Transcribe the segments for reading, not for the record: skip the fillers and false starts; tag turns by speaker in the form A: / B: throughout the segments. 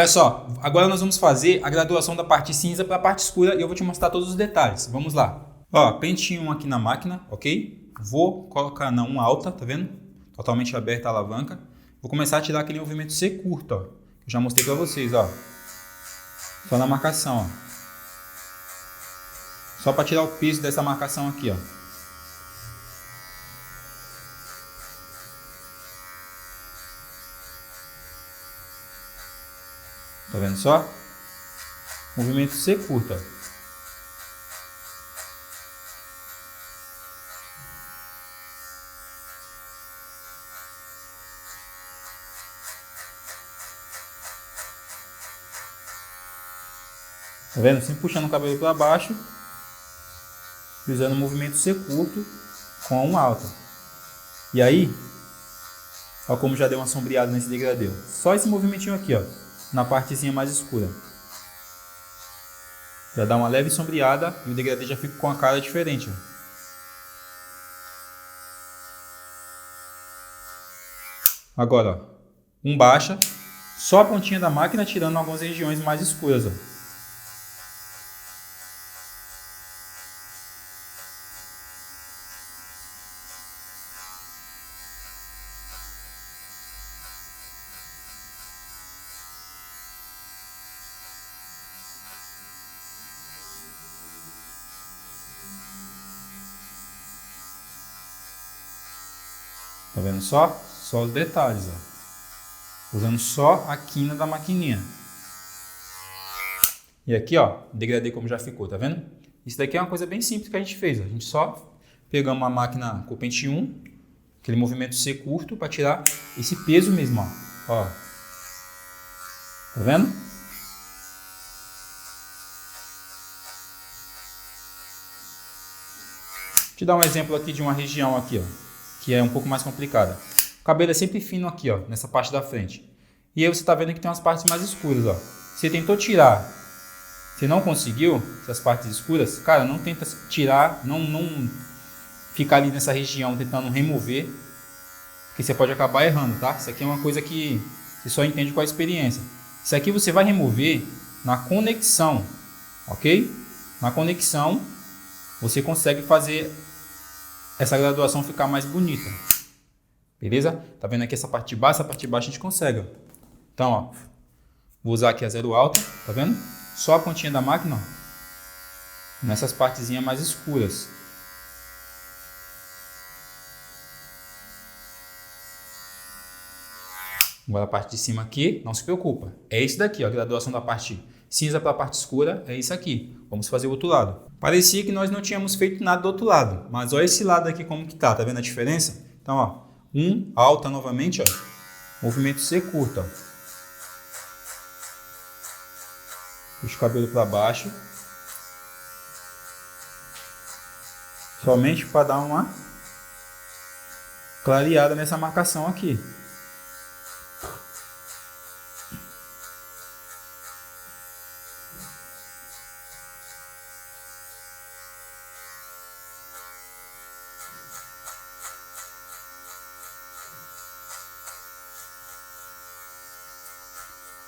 A: Olha só, agora nós vamos fazer a graduação da parte cinza para a parte escura e eu vou te mostrar todos os detalhes. Vamos lá. Ó, pente 1 aqui na máquina, ok? Vou colocar na 1 alta, tá vendo? Totalmente aberta a alavanca. Vou começar a tirar aquele movimento C curto, ó. Eu já mostrei para vocês, ó. Só na marcação, ó. Só para tirar o peso dessa marcação aqui, ó. Tá vendo só? Movimento C curto, ó. Tá vendo? Sempre puxando o cabelo para baixo. Usando o movimento C curto com a 1 alta. E aí, ó como já deu uma sombreada nesse degradê. Só esse movimentinho aqui, ó, na partezinha mais escura. Já dá uma leve sombreada e o degradê já fica com a cara diferente, ó. Agora, ó, um baixa, só a pontinha da máquina tirando algumas regiões mais escuras, ó. Tá vendo só? Só os detalhes, ó. Usando só a quina da maquininha. E aqui, ó, degradê como já ficou, tá vendo? Isso daqui é uma coisa bem simples que a gente fez, ó. A gente só pegamos a máquina com o pente 1, aquele movimento C curto, para tirar esse peso mesmo, ó. Tá vendo? Vou te dar um exemplo aqui de uma região aqui, ó, que é um pouco mais complicada. O cabelo é sempre fino aqui, ó, nessa parte da frente. E aí você tá vendo que tem umas partes mais escuras, ó. Você tentou tirar, você não conseguiu essas partes escuras, cara, não tenta tirar, não ficar ali nessa região tentando remover, porque você pode acabar errando, tá? Isso aqui é uma coisa que você só entende com a experiência. Isso aqui você vai remover na conexão, ok? Na conexão você consegue fazer essa graduação ficar mais bonita. Beleza? Tá vendo aqui essa parte de baixo? Essa parte de baixo a gente consegue, ó. Então, ó, vou usar aqui a 0 alta, tá vendo? Só a pontinha da máquina, ó, nessas partezinhas mais escuras. Agora a parte de cima aqui, não se preocupa. É isso daqui, ó, a graduação da parte cinza para a parte escura, é isso aqui. Vamos fazer o outro lado. Parecia que nós não tínhamos feito nada do outro lado, mas olha esse lado aqui como que tá vendo a diferença? Então, ó, 1 alta novamente, ó, movimento C curto, ó. Puxa o cabelo para baixo. Somente para dar uma clareada nessa marcação aqui.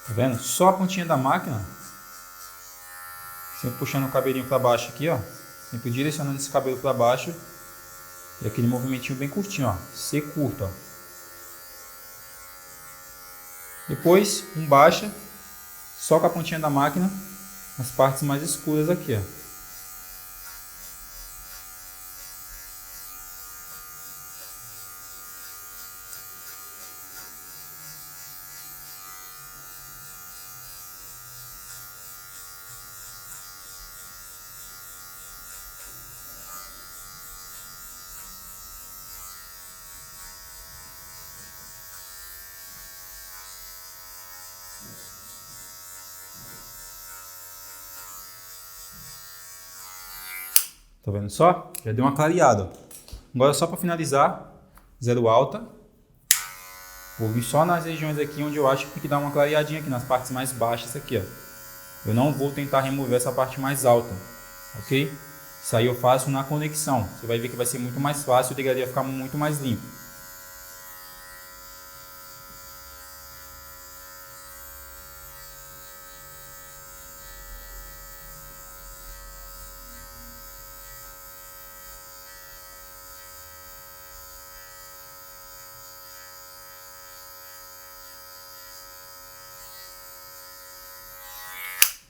A: Tá vendo? Só a pontinha da máquina. Sempre puxando o cabelinho para baixo aqui, ó. Sempre direcionando esse cabelo para baixo. E aquele movimentinho bem curtinho, ó. C curto, ó. Depois, um baixa. Só com a pontinha da máquina. Nas partes mais escuras aqui, ó. Tá vendo só? Já deu uma clareada. Agora só para finalizar, 0 alta. Vou vir só nas regiões aqui onde eu acho que tem que dar uma clareadinha aqui, nas partes mais baixas aqui, ó. Eu não vou tentar remover essa parte mais alta, ok? Isso aí eu faço na conexão. Você vai ver que vai ser muito mais fácil, o degradê vai ficar muito mais limpo.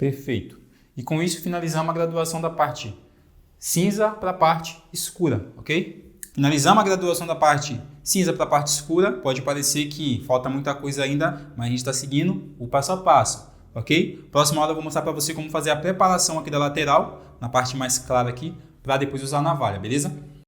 A: Perfeito. E com isso finalizamos a graduação da parte cinza para a parte escura, ok? Finalizamos a graduação da parte cinza para a parte escura. Pode parecer que falta muita coisa ainda, mas a gente está seguindo o passo a passo, ok? Próxima aula eu vou mostrar para você como fazer a preparação aqui da lateral, na parte mais clara aqui, para depois usar a navalha, beleza?